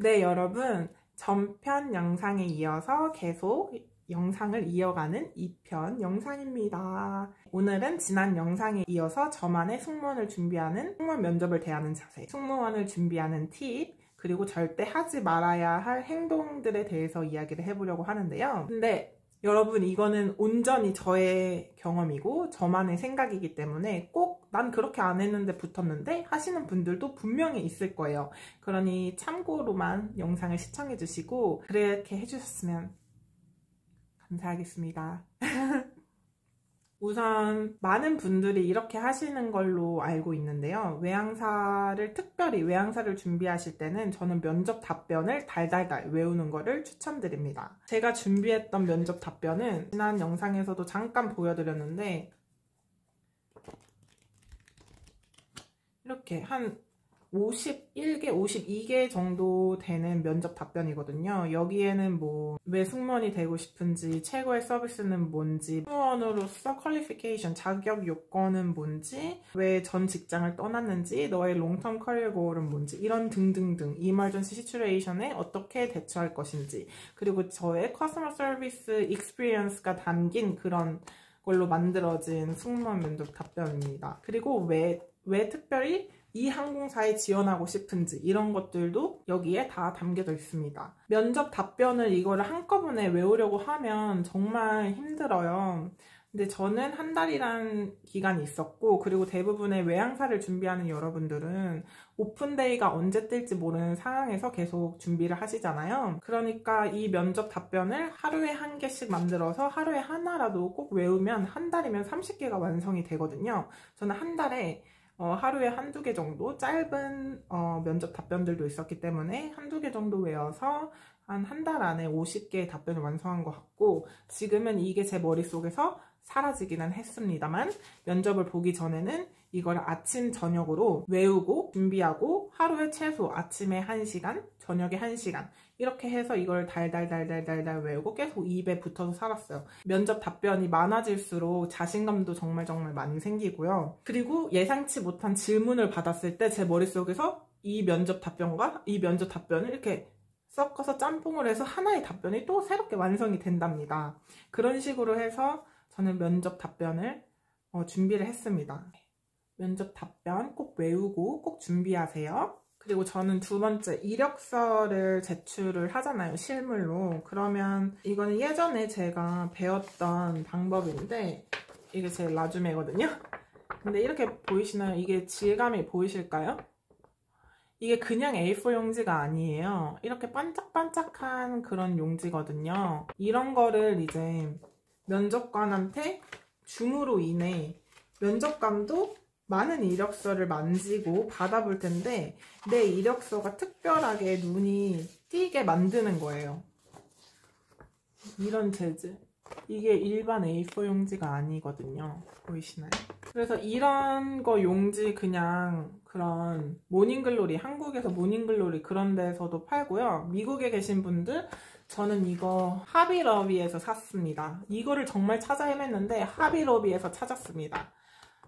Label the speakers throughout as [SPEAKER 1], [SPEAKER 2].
[SPEAKER 1] 네, 여러분. 전편 영상에 이어서 계속 영상을 이어가는 2편 영상입니다. 오늘은 지난 영상에 이어서 저만의 승무원을 준비하는 승무원 면접을 대하는 자세, 승무원을 준비하는 팁, 그리고 절대 하지 말아야 할 행동들에 대해서 이야기를 해보려고 하는데요. 근데 여러분, 이거는 온전히 저의 경험이고 저만의 생각이기 때문에 꼭 난 그렇게 안 했는데 붙었는데 하시는 분들도 분명히 있을 거예요. 그러니 참고로만 영상을 시청해 주시고 그렇게 해주셨으면 감사하겠습니다. 우선 많은 분들이 이렇게 하시는 걸로 알고 있는데요. 특별히 외항사를 준비하실 때는 저는 면접 답변을 달달달 외우는 거를 추천드립니다. 제가 준비했던 면접 답변은 지난 영상에서도 잠깐 보여드렸는데 이렇게 한 51개, 52개 정도 되는 면접 답변이거든요. 여기에는 왜 승무원이 되고 싶은지, 최고의 서비스는 뭔지, 승무원으로서 퀄리피케이션, 자격 요건은 뭔지, 왜 전 직장을 떠났는지, 너의 롱텀 커리어 고얼은 뭔지, 이런 등등등 이머전시 시츄에이션에 어떻게 대처할 것인지, 그리고 저의 커스터머 서비스 익스피리언스가 담긴 그런 걸로 만들어진 승무원 면접 답변입니다. 그리고 왜 특별히 이 항공사에 지원하고 싶은지 이런 것들도 여기에 다 담겨져 있습니다. 면접 답변을 이거를 한꺼번에 외우려고 하면 정말 힘들어요. 근데 저는 한 달이란 기간이 있었고, 그리고 대부분의 외항사를 준비하는 여러분들은 오픈데이가 언제 뜰지 모르는 상황에서 계속 준비를 하시잖아요. 그러니까 이 면접 답변을 하루에 한 개씩 만들어서 하루에 하나라도 꼭 외우면 한 달이면 30개가 완성이 되거든요. 저는 한 달에 하루에 한두 개 정도 짧은 면접 답변들도 있었기 때문에 한두 개 정도 외워서 한 달 안에 50개의 답변을 완성한 것 같고, 지금은 이게 제 머릿속에서 사라지기는 했습니다만 면접을 보기 전에는 이걸 아침 저녁으로 외우고 준비하고 하루에 최소 아침에 1시간, 저녁에 1시간 이렇게 해서 이걸 달달달달달달 외우고 계속 입에 붙어서 살았어요. 면접 답변이 많아질수록 자신감도 정말 많이 생기고요. 그리고 예상치 못한 질문을 받았을 때 제 머릿속에서 이 면접 답변과 이 면접 답변을 이렇게 섞어서 짬뽕을 해서 하나의 답변이 또 새롭게 완성이 된답니다. 그런 식으로 해서 저는 면접 답변을 준비를 했습니다. 면접 답변 꼭 외우고 꼭 준비하세요. 그리고 저는 두 번째, 이력서를 제출을 하잖아요, 실물로. 그러면 이거는 예전에 제가 배웠던 방법인데 이게 제 라주메거든요. 근데 이렇게 보이시나요? 이게 질감이 보이실까요? 이게 그냥 A4 용지가 아니에요. 이렇게 반짝반짝한 그런 용지거든요. 이런 거를 이제 면접관한테 줌으로 인해 면접관도 많은 이력서를 만지고 받아볼 텐데 내 이력서가 특별하게 눈이 띄게 만드는 거예요. 이런 재질. 이게 일반 A4 용지가 아니거든요. 보이시나요? 그래서 이런 거 용지 그냥 그런 모닝글로리, 한국에서 모닝글로리 그런 데서도 팔고요. 미국에 계신 분들, 저는 이거 하비러비에서 샀습니다. 이거를 정말 찾아 헤맸는데 하비러비에서 찾았습니다.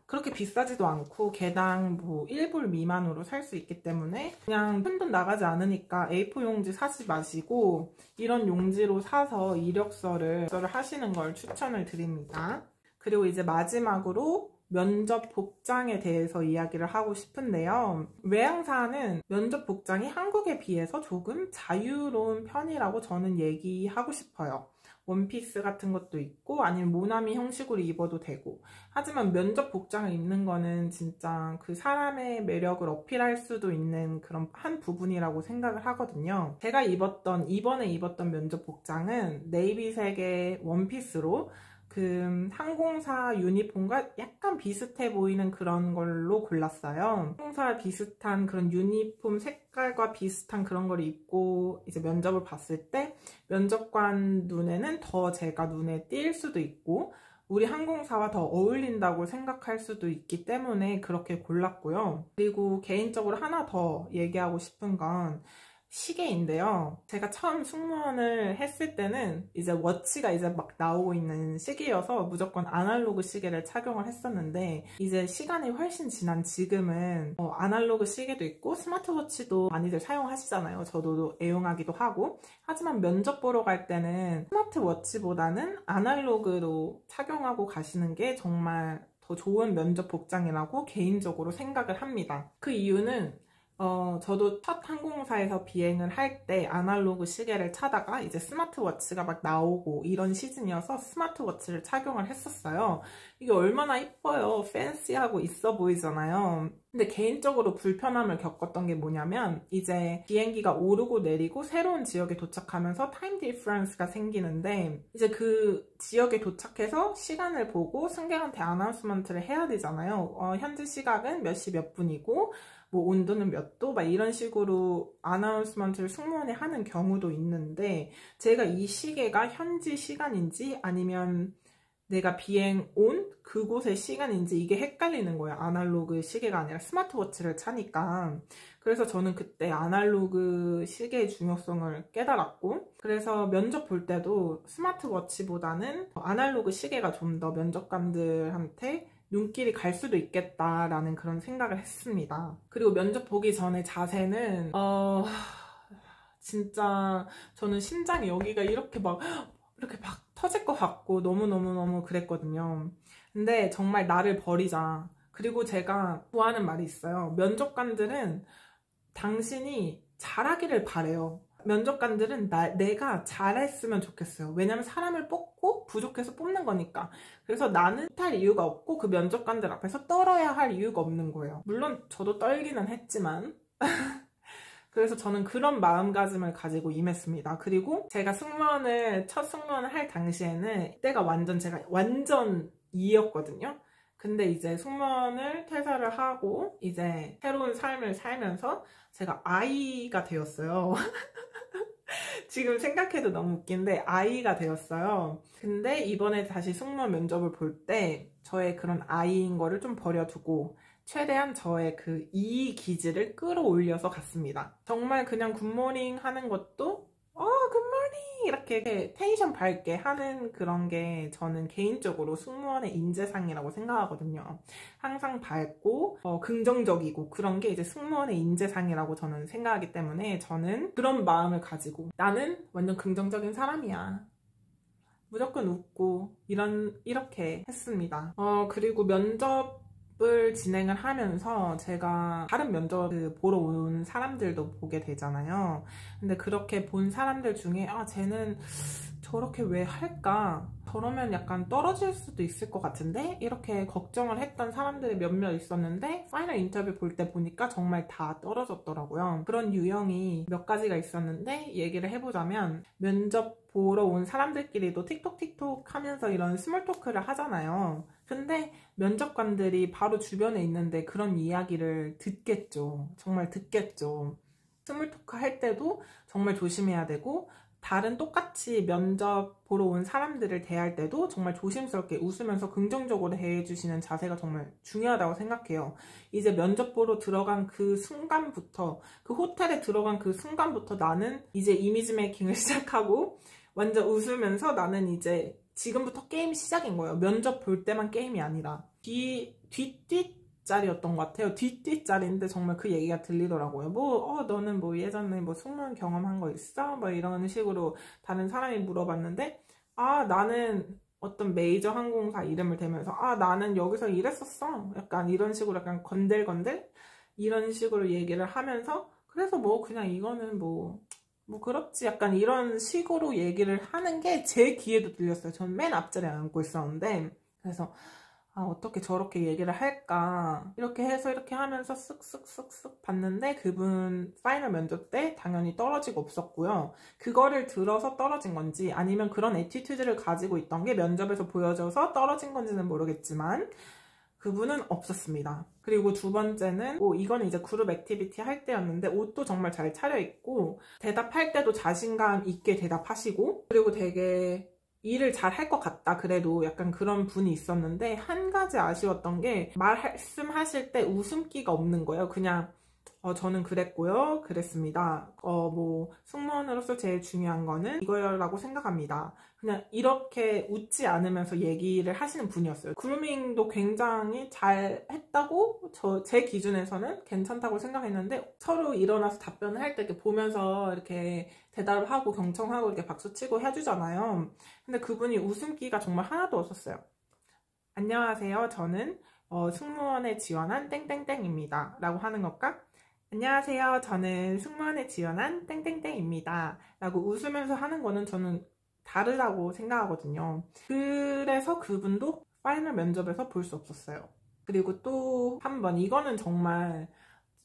[SPEAKER 1] 그렇게 비싸지도 않고 개당 1불 미만으로 살 수 있기 때문에 그냥 큰돈 나가지 않으니까 A4 용지 사지 마시고 이런 용지로 사서 이력서를 하시는 걸 추천을 드립니다. 그리고 이제 마지막으로 면접 복장에 대해서 이야기를 하고 싶은데요. 외항사는 면접 복장이 한국에 비해서 조금 자유로운 편이라고 저는 얘기하고 싶어요. 원피스 같은 것도 있고 아니면 모나미 형식으로 입어도 되고, 하지만 면접 복장을 입는 거는 진짜 그 사람의 매력을 어필할 수도 있는 그런 한 부분이라고 생각을 하거든요. 제가 이번에 입었던 면접 복장은 네이비색의 원피스로 그 항공사 유니폼과 약간 비슷해 보이는 그런 걸로 골랐어요. 항공사 비슷한 그런 유니폼 색깔과 비슷한 그런 걸 입고 이제 면접을 봤을 때 면접관 눈에는 더 제가 눈에 띌 수도 있고 우리 항공사와 더 어울린다고 생각할 수도 있기 때문에 그렇게 골랐고요. 그리고 개인적으로 하나 더 얘기하고 싶은 건 시계인데요. 제가 처음 승무원을 했을 때는 이제 워치가 이제 막 나오고 있는 시기여서 무조건 아날로그 시계를 착용을 했었는데, 이제 시간이 훨씬 지난 지금은 아날로그 시계도 있고 스마트워치도 많이들 사용하시잖아요. 저도 애용하기도 하고. 하지만 면접 보러 갈 때는 스마트워치보다는 아날로그로 착용하고 가시는 게 정말 더 좋은 면접 복장이라고 개인적으로 생각을 합니다. 그 이유는 저도 첫 항공사에서 비행을 할 때 아날로그 시계를 차다가 이제 스마트워치가 막 나오고 이런 시즌이어서 스마트워치를 착용을 했었어요. 이게 얼마나 이뻐요. 팬시하고 있어 보이잖아요. 근데 개인적으로 불편함을 겪었던 게 뭐냐면, 이제 비행기가 오르고 내리고 새로운 지역에 도착하면서 타임 디퍼런스가 생기는데, 이제 그 지역에 도착해서 시간을 보고 승객한테 아나운스먼트를 해야 되잖아요. 현재 시각은 몇 시 몇 분이고 뭐 온도는 몇 도? 막 이런 식으로 아나운스먼트를 승무원이 하는 경우도 있는데, 제가 이 시계가 현지 시간인지 아니면 내가 비행 온 그곳의 시간인지 이게 헷갈리는 거예요. 아날로그 시계가 아니라 스마트워치를 차니까. 그래서 저는 그때 아날로그 시계의 중요성을 깨달았고, 그래서 면접 볼 때도 스마트워치보다는 아날로그 시계가 좀 더 면접관들한테 눈길이 갈 수도 있겠다라는 그런 생각을 했습니다. 그리고 면접 보기 전에 자세는 진짜 저는 심장이 여기가 이렇게 막 터질 것 같고 너무너무너무 그랬거든요. 근데 정말 나를 버리자. 그리고 제가 좋아하는 말이 있어요. 면접관들은 당신이 잘하기를 바래요. 면접관들은 내가 잘했으면 좋겠어요. 왜냐면 사람을 뽑고 부족해서 뽑는 거니까. 그래서 나는 못할 이유가 없고 그 면접관들 앞에서 떨어야 할 이유가 없는 거예요. 물론 저도 떨기는 했지만 그래서 저는 그런 마음가짐을 가지고 임했습니다. 그리고 제가 첫 승무원을 할 당시에는 이때가 제가 완전 2였거든요. 근데 이제 승무원을 퇴사를 하고 이제 새로운 삶을 살면서 제가 아이가 되었어요. 지금 생각해도 너무 웃긴데 아이가 되었어요. 근데 이번에 다시 승무원 면접을 볼 때 저의 그런 아이인 거를 좀 버려두고 최대한 저의 그 이의 기질을 끌어올려서 갔습니다. 정말 그냥 굿모닝 하는 것도 굿모닝 이렇게 텐션 밝게 하는 그런 게 저는 개인적으로 승무원의 인재상이라고 생각하거든요. 항상 밝고 긍정적이고 그런 게 이제 승무원의 인재상이라고 저는 생각하기 때문에 저는 그런 마음을 가지고 나는 완전 긍정적인 사람이야. 무조건 웃고 이렇게 했습니다. 그리고 면접을 진행을 하면서 제가 다른 면접 보러 온 사람들도 보게 되잖아요. 근데 그렇게 본 사람들 중에 쟤는 저렇게 왜 할까? 저러면 약간 떨어질 수도 있을 것 같은데? 이렇게 걱정을 했던 사람들이 몇몇 있었는데 파이널 인터뷰 볼 때 보니까 정말 다 떨어졌더라고요. 그런 유형이 몇 가지가 있었는데 얘기를 해보자면, 면접 보러 온 사람들끼리도 틱톡 하면서 이런 스몰 토크를 하잖아요. 근데 면접관들이 바로 주변에 있는데 그런 이야기를 듣겠죠. 정말 듣겠죠. 스몰 토크 할 때도 정말 조심해야 되고, 다른 똑같이 면접 보러 온 사람들을 대할 때도 정말 조심스럽게 웃으면서 긍정적으로 대해주시는 자세가 정말 중요하다고 생각해요. 이제 면접 보러 들어간 그 순간부터, 그 호텔에 들어간 그 순간부터 나는 이제 이미지 메이킹을 시작하고 완전 웃으면서 나는 이제 지금부터 게임 시작인 거예요. 면접 볼 때만 게임이 아니라 뒷뒷자리였던 것 같아요. 뒷뒷자리인데 정말 그 얘기가 들리더라고요. 너는 예전에 승무원 경험한 거 있어? 이런 식으로 다른 사람이 물어봤는데, 나는 어떤 메이저 항공사 이름을 대면서 나는 여기서 일했었어. 약간 이런 식으로 약간 건들건들? 이런 식으로 얘기를 하면서, 그래서 그냥 이거는 그렇지. 약간 이런 식으로 얘기를 하는 게 제 귀에도 들렸어요. 저는 맨 앞자리에 앉고 있었는데, 그래서 어떻게 저렇게 얘기를 할까, 이렇게 해서 이렇게 하면서 쓱쓱쓱쓱 봤는데 그분 파이널 면접 때 당연히 떨어지고 없었고요. 그거를 들어서 떨어진 건지 아니면 그런 애티튜드를 가지고 있던 게 면접에서 보여져서 떨어진 건지는 모르겠지만 그분은 없었습니다. 그리고 두 번째는 이거는 이제 그룹 액티비티 할 때였는데 옷도 정말 잘 차려입고 대답할 때도 자신감 있게 대답하시고, 그리고 되게 일을 잘 할 것 같다, 그래도 약간 그런 분이 있었는데, 한 가지 아쉬웠던 게 말씀하실 때 웃음기가 없는 거예요. 그냥 저는 그랬고요. 그랬습니다. 뭐 승무원으로서 제일 중요한 거는 이거라고 생각합니다. 그냥 이렇게 웃지 않으면서 얘기를 하시는 분이었어요. 그루밍도 굉장히 잘 했다고 제 기준에서는 괜찮다고 생각했는데 서로 일어나서 답변을 할 때 이렇게 보면서 이렇게 대답을 하고 경청하고 이렇게 박수치고 해주잖아요. 근데 그분이 웃음기가 정말 하나도 없었어요. 안녕하세요. 저는 승무원에 지원한 땡땡땡입니다. 라고 하는 것과 안녕하세요. 저는 승무원에 지원한 땡땡땡입니다. 라고 웃으면서 하는 거는 저는 다르다고 생각하거든요. 그래서 그분도 파이널 면접에서 볼 수 없었어요. 그리고 또 한 번, 이거는 정말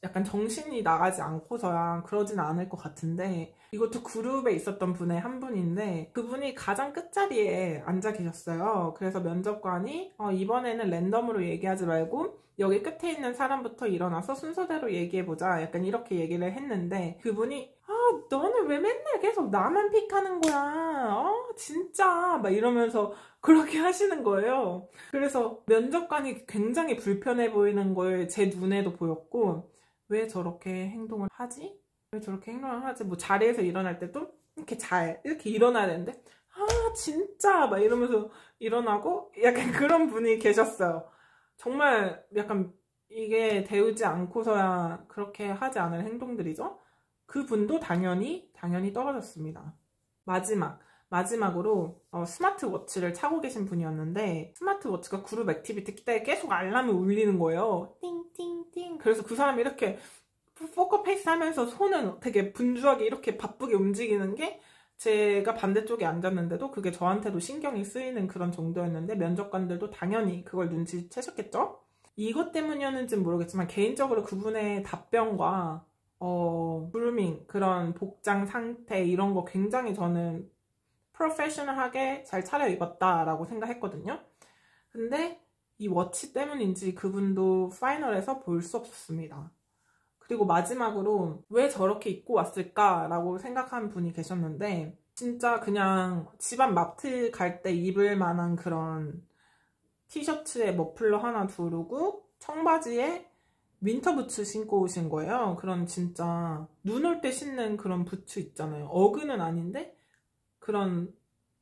[SPEAKER 1] 약간 정신이 나가지 않고서야 그러진 않을 것 같은데, 이것도 그룹에 있었던 분의 한 분인데 그분이 가장 끝자리에 앉아 계셨어요. 그래서 면접관이 이번에는 랜덤으로 얘기하지 말고 여기 끝에 있는 사람부터 일어나서 순서대로 얘기해보자, 약간 이렇게 얘기를 했는데 그분이 너는 왜 맨날 계속 나만 픽하는 거야, 진짜 막 이러면서 그렇게 하시는 거예요. 그래서 면접관이 굉장히 불편해 보이는 걸 제 눈에도 보였고, 왜 저렇게 행동을 하지? 왜 저렇게 행동을 하지? 뭐 자리에서 일어날 때도 이렇게 일어나야 되는데 진짜 막 이러면서 일어나고, 약간 그런 분이 계셨어요. 정말 약간 이게 데우지 않고서야 그렇게 하지 않을 행동들이죠. 그분도 당연히 떨어졌습니다. 마지막으로 스마트워치를 차고 계신 분이었는데, 스마트워치가 그룹 액티비티 때 계속 알람이 울리는 거예요. 띵띵띵. 그래서 그 사람이 이렇게 포커페이스 하면서 손은 되게 분주하게 이렇게 바쁘게 움직이는 게, 제가 반대쪽에 앉았는데도 그게 저한테도 신경이 쓰이는 그런 정도였는데 면접관들도 당연히 그걸 눈치채셨겠죠? 이것 때문이었는지는 모르겠지만 개인적으로 그분의 답변과 그루밍, 그런 복장 상태 이런 거 굉장히 저는 프로페셔널하게 잘 차려입었다라고 생각했거든요. 근데 이 워치 때문인지 그분도 파이널에서 볼 수 없었습니다. 그리고 마지막으로 왜 저렇게 입고 왔을까라고 생각한 분이 계셨는데, 진짜 그냥 집안 마트 갈 때 입을 만한 그런 티셔츠에 머플러 하나 두르고 청바지에 윈터 부츠 신고 오신 거예요. 그런 진짜 눈 올 때 신는 그런 부츠 있잖아요. 어그는 아닌데 그런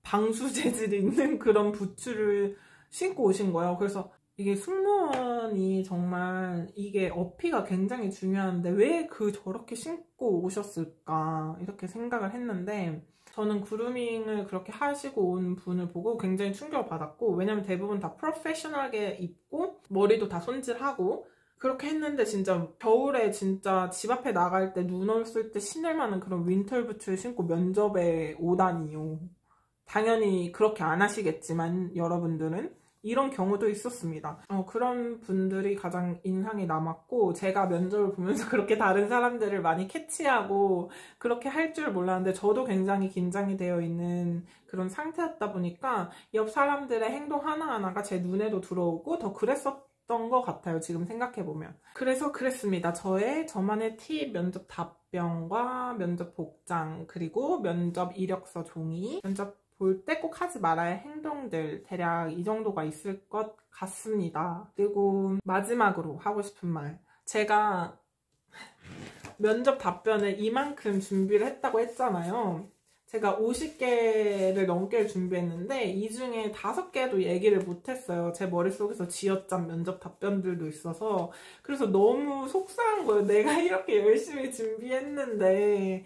[SPEAKER 1] 방수 재질이 있는 그런 부츠를 신고 오신 거예요. 그래서 이게 승무원이 정말 이게 어피가 굉장히 중요한데 왜 저렇게 신고 오셨을까 이렇게 생각을 했는데, 저는 그루밍을 그렇게 하시고 온 분을 보고 굉장히 충격을 받았고, 왜냐면 대부분 다 프로페셔널하게 입고 머리도 다 손질하고 그렇게 했는데, 진짜 겨울에 진짜 집 앞에 나갈 때 눈 왔을 때 신을 만한 그런 윈터 부츠를 신고 면접에 오다니요. 당연히 그렇게 안 하시겠지만 여러분들은 이런 경우도 있었습니다. 그런 분들이 가장 인상이 남았고, 제가 면접을 보면서 그렇게 다른 사람들을 많이 캐치하고 그렇게 할 줄 몰랐는데 저도 굉장히 긴장이 되어 있는 그런 상태였다 보니까 옆 사람들의 행동 하나하나가 제 눈에도 들어오고 더 그랬었던 것 같아요, 지금 생각해보면. 그래서 그랬습니다. 저만의 팁, 면접 답변과 면접 복장, 그리고 면접 이력서 종이, 면접 볼 때 꼭 하지 말아야 할 행동들, 대략 이 정도가 있을 것 같습니다. 그리고 마지막으로 하고 싶은 말, 제가 면접 답변을 이만큼 준비를 했다고 했잖아요. 제가 50개를 넘게 준비했는데 이 중에 5개도 얘기를 못했어요. 제 머릿속에서 쥐어짠 면접 답변들도 있어서. 그래서 너무 속상한 거예요. 내가 이렇게 열심히 준비했는데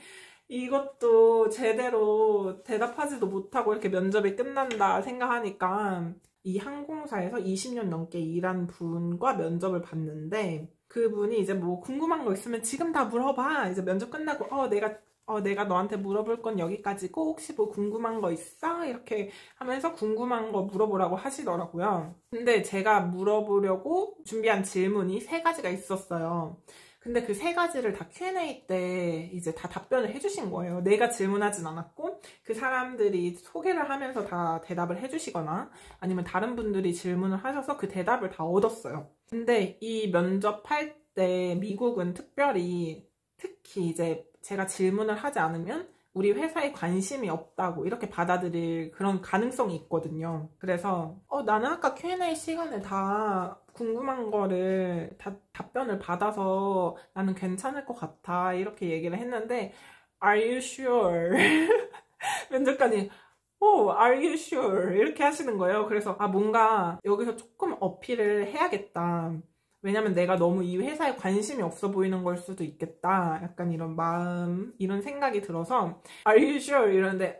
[SPEAKER 1] 이것도 제대로 대답하지도 못하고 이렇게 면접이 끝난다 생각하니까. 이 항공사에서 20년 넘게 일한 분과 면접을 봤는데, 그분이 이제 뭐 궁금한 거 있으면 지금 다 물어봐. 이제 면접 끝나고 내가 너한테 물어볼 건 여기까지고 혹시 뭐 궁금한 거 있어? 이렇게 하면서 궁금한 거 물어보라고 하시더라고요. 근데 제가 물어보려고 준비한 질문이 3가지가 있었어요. 근데 그 3가지를 다 Q&A 때 이제 다 답변을 해주신 거예요. 내가 질문하진 않았고 그 사람들이 소개를 하면서 다 대답을 해주시거나 아니면 다른 분들이 질문을 하셔서 그 대답을 다 얻었어요. 근데 이 면접할 때 미국은 특히 이제 제가 질문을 하지 않으면 우리 회사에 관심이 없다고 이렇게 받아들일 그런 가능성이 있거든요. 그래서 나는 아까 Q&A 시간에 다 궁금한 거를 다 답변을 받아서 나는 괜찮을 것 같아 이렇게 얘기를 했는데 Are you sure? 면접관이 Are you sure? 이렇게 하시는 거예요. 그래서 뭔가 여기서 조금 어필을 해야겠다. 왜냐면 내가 너무 이 회사에 관심이 없어 보이는 걸 수도 있겠다. 약간 이런 마음, 이런 생각이 들어서 Are you sure? 이러는데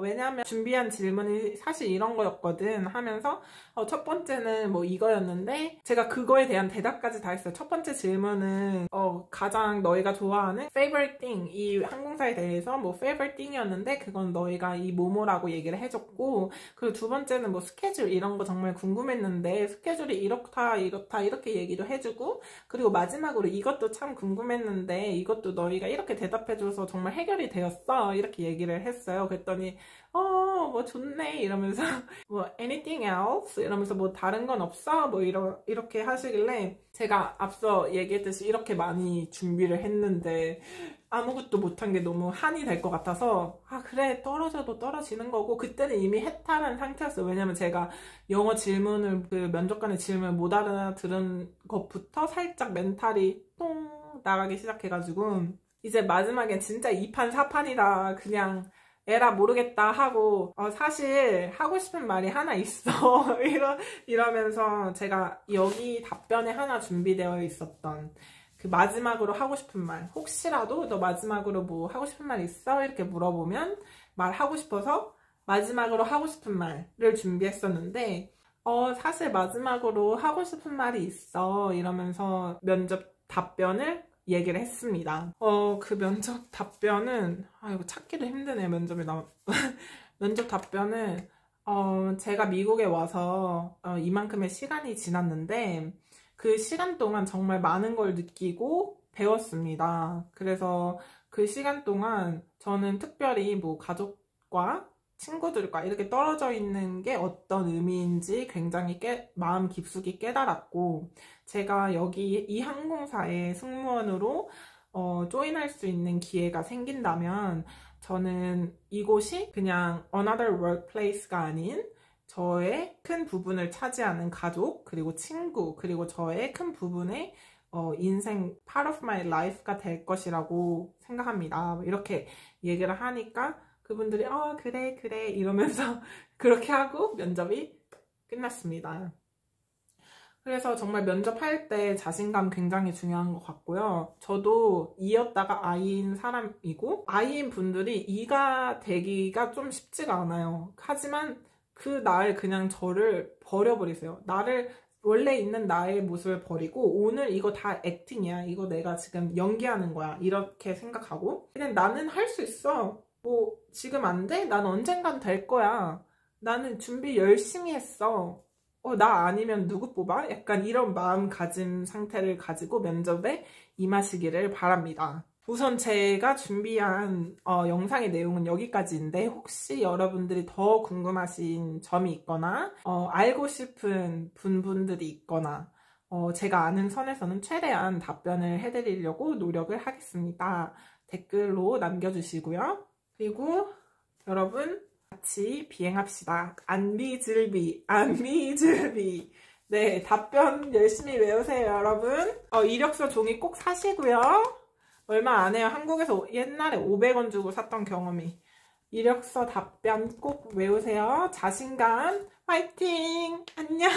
[SPEAKER 1] 왜냐면 준비한 질문이 사실 이런 거였거든 하면서 첫 번째는 뭐 이거였는데 제가 그거에 대한 대답까지 다 했어요. 첫 번째 질문은 가장 너희가 좋아하는 favorite thing, 이 항공사에 대해서 뭐 favorite thing이었는데 그건 너희가 이 뭐뭐라고 얘기를 해줬고, 그리고 두 번째는 뭐 스케줄 이런 거 정말 궁금했는데 스케줄이 이렇다 이렇게 얘기도 해주고, 그리고 마지막으로 이것도 참 궁금했는데 이것도 너희가 이렇게 대답해줘서 정말 해결이 되었어 이렇게 얘기를 했어요. 그랬더니 뭐 좋네 이러면서 뭐 anything else 이러면서 뭐 다른 건 없어 뭐 이렇게 하시길래 제가 앞서 얘기했듯이 이렇게 많이 준비를 했는데 아무것도 못한 게 너무 한이 될 것 같아서 그래 떨어져도 떨어지는 거고, 그때는 이미 해탈한 상태였어요. 왜냐면 제가 영어 질문을 그 면접관의 질문을 못 알아들은 것부터 살짝 멘탈이 똥 나가기 시작해가지고 이제 마지막엔 진짜 2판 4판이다 그냥 에라 모르겠다 하고 사실 하고 싶은 말이 하나 있어 이러면서 제가 여기 답변에 하나 준비되어 있었던 그 마지막으로 하고 싶은 말, 혹시라도 너 마지막으로 뭐 하고 싶은 말 있어? 이렇게 물어보면 말하고 싶어서 마지막으로 하고 싶은 말을 준비했었는데 사실 마지막으로 하고 싶은 말이 있어 이러면서 면접 답변을 얘기를 했습니다. 그 면접 답변은 이거 찾기도 힘드네. 면접 답변은 제가 미국에 와서 이만큼의 시간이 지났는데 그 시간 동안 정말 많은 걸 느끼고 배웠습니다. 그래서 그 시간 동안 저는 특별히 뭐 가족과 친구들과 이렇게 떨어져 있는 게 어떤 의미인지 굉장히 마음 깊숙이 깨달았고, 제가 여기 이 항공사의 승무원으로 조인할 수 있는 기회가 생긴다면 저는 이곳이 그냥 another workplace가 아닌 저의 큰 부분을 차지하는 가족, 그리고 친구, 그리고 저의 큰 부분의 인생 part of my life가 될 것이라고 생각합니다. 이렇게 얘기를 하니까 그분들이 그래 이러면서 그렇게 하고 면접이 끝났습니다. 그래서 정말 면접할 때 자신감 굉장히 중요한 것 같고요. 저도 E였다가 I인 사람이고, I인 분들이 E가 되기가 좀 쉽지가 않아요. 하지만 그 날 그냥 저를 버려버리세요. 나를 원래 있는 나의 모습을 버리고 오늘 이거 다 액팅이야. 이거 내가 지금 연기하는 거야. 이렇게 생각하고 그냥 나는 할 수 있어. 뭐 지금 안 돼? 난 언젠간 될 거야. 나는 준비 열심히 했어. 나 아니면 누구 뽑아? 약간 이런 마음가짐 상태를 가지고 면접에 임하시기를 바랍니다. 우선 제가 준비한 영상의 내용은 여기까지인데, 혹시 여러분들이 더 궁금하신 점이 있거나 알고 싶은 분들이 있거나 제가 아는 선에서는 최대한 답변을 해드리려고 노력을 하겠습니다. 댓글로 남겨주시고요. 그리고 여러분 같이 비행합시다. 안비즐비. 네, 답변 열심히 외우세요 여러분. 이력서 종이 꼭 사시고요. 얼마 안 해요. 한국에서 옛날에 500원 주고 샀던 경험이. 이력서 답변 꼭 외우세요. 자신감 화이팅! 안녕!